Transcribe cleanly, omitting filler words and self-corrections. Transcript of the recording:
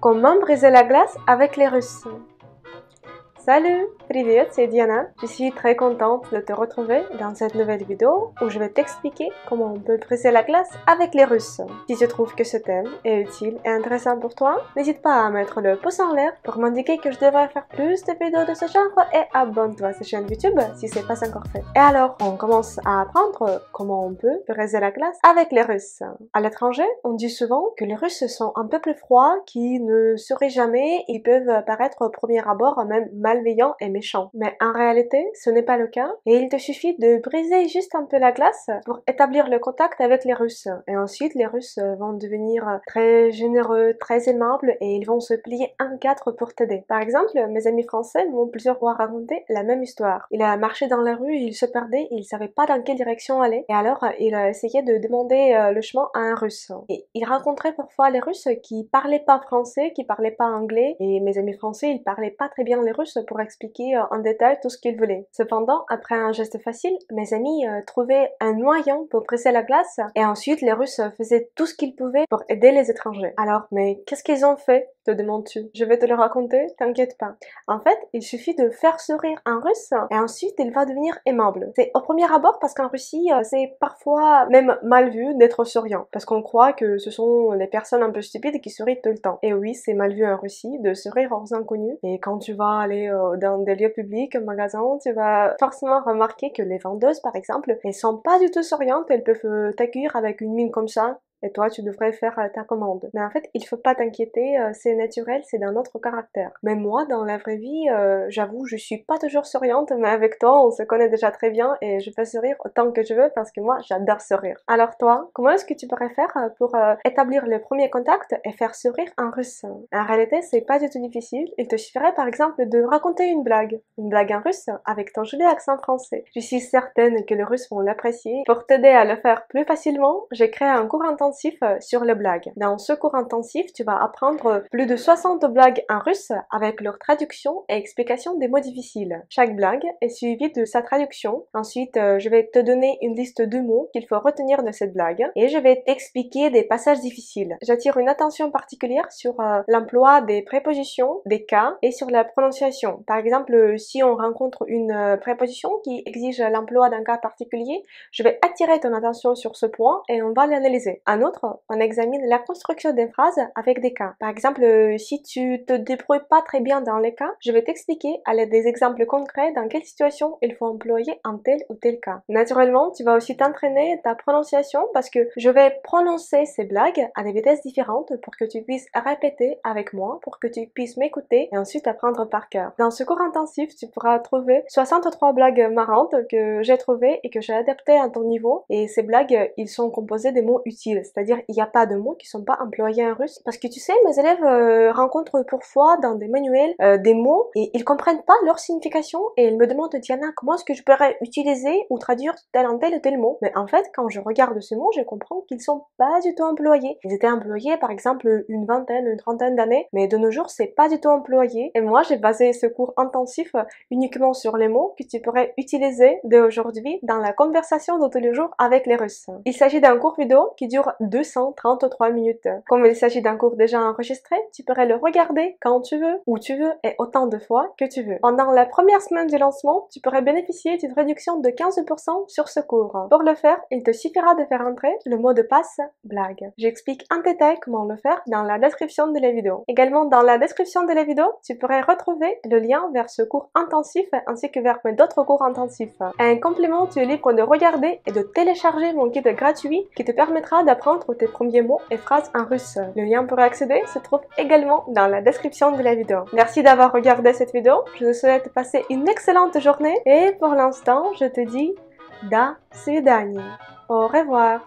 Comment briser la glace avec les Russes? Salut, привет, c'est Diana. Je suis très contente de te retrouver dans cette nouvelle vidéo où je vais t'expliquer comment on peut briser la glace avec les Russes. Si tu trouves que ce thème est utile et intéressant pour toi, n'hésite pas à mettre le pouce en l'air pour m'indiquer que je devrais faire plus de vidéos de ce genre et abonne-toi à cette chaîne YouTube si c'est pas encore fait. Et alors, on commence à apprendre comment on peut briser la glace avec les Russes. À l'étranger, on dit souvent que les Russes sont un peuple froid qui ne sourit jamais, ils peuvent paraître au premier abord même malveillants et méchants. Mais en réalité, ce n'est pas le cas et il te suffit de briser juste un peu la glace pour établir le contact avec les Russes. Et ensuite, les Russes vont devenir très généreux, très aimables et ils vont se plier en quatre pour t'aider. Par exemple, mes amis français m'ont plusieurs fois raconté la même histoire. Il a marché dans la rue, il se perdait, il savait pas dans quelle direction aller et alors il a essayé de demander le chemin à un Russe. Et il rencontrait parfois les Russes qui parlaient pas français, qui parlaient pas anglais et mes amis français, ils parlaient pas très bien les Russes pour expliquer en détail tout ce qu'ils voulaient. Cependant, après un geste facile, mes amis trouvaient un moyen pour briser la glace et ensuite les Russes faisaient tout ce qu'ils pouvaient pour aider les étrangers. Alors, mais qu'est-ce qu'ils ont fait, te demandes-tu? Je vais te le raconter, t'inquiète pas. En fait, il suffit de faire sourire un Russe et ensuite il va devenir aimable. C'est au premier abord parce qu'en Russie, c'est parfois même mal vu d'être souriant parce qu'on croit que ce sont les personnes un peu stupides qui sourient tout le temps. Et oui, c'est mal vu en Russie de sourire aux inconnus et quand tu vas aller dans des lieux publics, un magasin, tu vas forcément remarquer que les vendeuses, par exemple, elles sont pas du tout souriantes, elles peuvent t'accueillir avec une mine comme ça. Et toi, tu devrais faire ta commande. Mais en fait, il faut pas t'inquiéter, c'est naturel, c'est dans notre caractère. Même moi, dans la vraie vie, j'avoue, je suis pas toujours souriante, mais avec toi, on se connaît déjà très bien et je peux sourire autant que je veux parce que moi, j'adore sourire. Alors toi, comment est-ce que tu pourrais faire pour établir le premier contact et faire sourire un Russe? En réalité, c'est pas du tout difficile. Il te suffirait par exemple de raconter une blague en russe avec ton joli accent français. Je suis certaine que les Russes vont l'apprécier. Pour t'aider à le faire plus facilement, j'ai créé un cours intensif sur les blagues. Dans ce cours intensif, tu vas apprendre plus de 60 blagues en russe avec leur traduction et explication des mots difficiles. Chaque blague est suivie de sa traduction. Ensuite, je vais te donner une liste de mots qu'il faut retenir de cette blague et je vais t'expliquer des passages difficiles. J'attire une attention particulière sur l'emploi des prépositions, des cas et sur la prononciation. Par exemple, si on rencontre une préposition qui exige l'emploi d'un cas particulier, je vais attirer ton attention sur ce point et on va l'analyser. En outre, on examine la construction des phrases avec des cas. Par exemple, si tu te débrouilles pas très bien dans les cas, je vais t'expliquer à l'aide des exemples concrets dans quelle situation il faut employer un tel ou tel cas. Naturellement, tu vas aussi t'entraîner ta prononciation parce que je vais prononcer ces blagues à des vitesses différentes pour que tu puisses répéter avec moi, pour que tu puisses m'écouter et ensuite apprendre par cœur. Dans ce cours intensif, tu pourras trouver 63 blagues marrantes que j'ai trouvées et que j'ai adaptées à ton niveau et ces blagues, ils sont composés des mots utiles. C'est-à-dire il n'y a pas de mots qui sont pas employés en russe. Parce que tu sais, mes élèves rencontrent parfois dans des manuels des mots et ils comprennent pas leur signification et ils me demandent Diana, comment est-ce que je pourrais utiliser ou traduire tel ou tel mot? Mais en fait, quand je regarde ces mots, je comprends qu'ils sont pas du tout employés. Ils étaient employés par exemple une vingtaine, une trentaine d'années, mais de nos jours, c'est pas du tout employé. Et moi, j'ai basé ce cours intensif uniquement sur les mots que tu pourrais utiliser dès aujourd'hui dans la conversation de tous les jours avec les Russes. Il s'agit d'un cours vidéo qui dure 233 minutes. Comme il s'agit d'un cours déjà enregistré, tu pourrais le regarder quand tu veux, où tu veux et autant de fois que tu veux. Pendant la première semaine du lancement, tu pourrais bénéficier d'une réduction de 15% sur ce cours. Pour le faire, il te suffira de faire entrer le mot de passe blague. J'explique en détail comment le faire dans la description de la vidéo. Également dans la description de la vidéo, tu pourrais retrouver le lien vers ce cours intensif ainsi que vers mes d'autres cours intensifs. En complément, tu es libre de regarder et de télécharger mon guide gratuit qui te permettra d'apprendre tes premiers mots et phrases en russe. Le lien pour accéder se trouve également dans la description de la vidéo. Merci d'avoir regardé cette vidéo, je te souhaite de passer une excellente journée et pour l'instant, je te dis до свидания. Au revoir.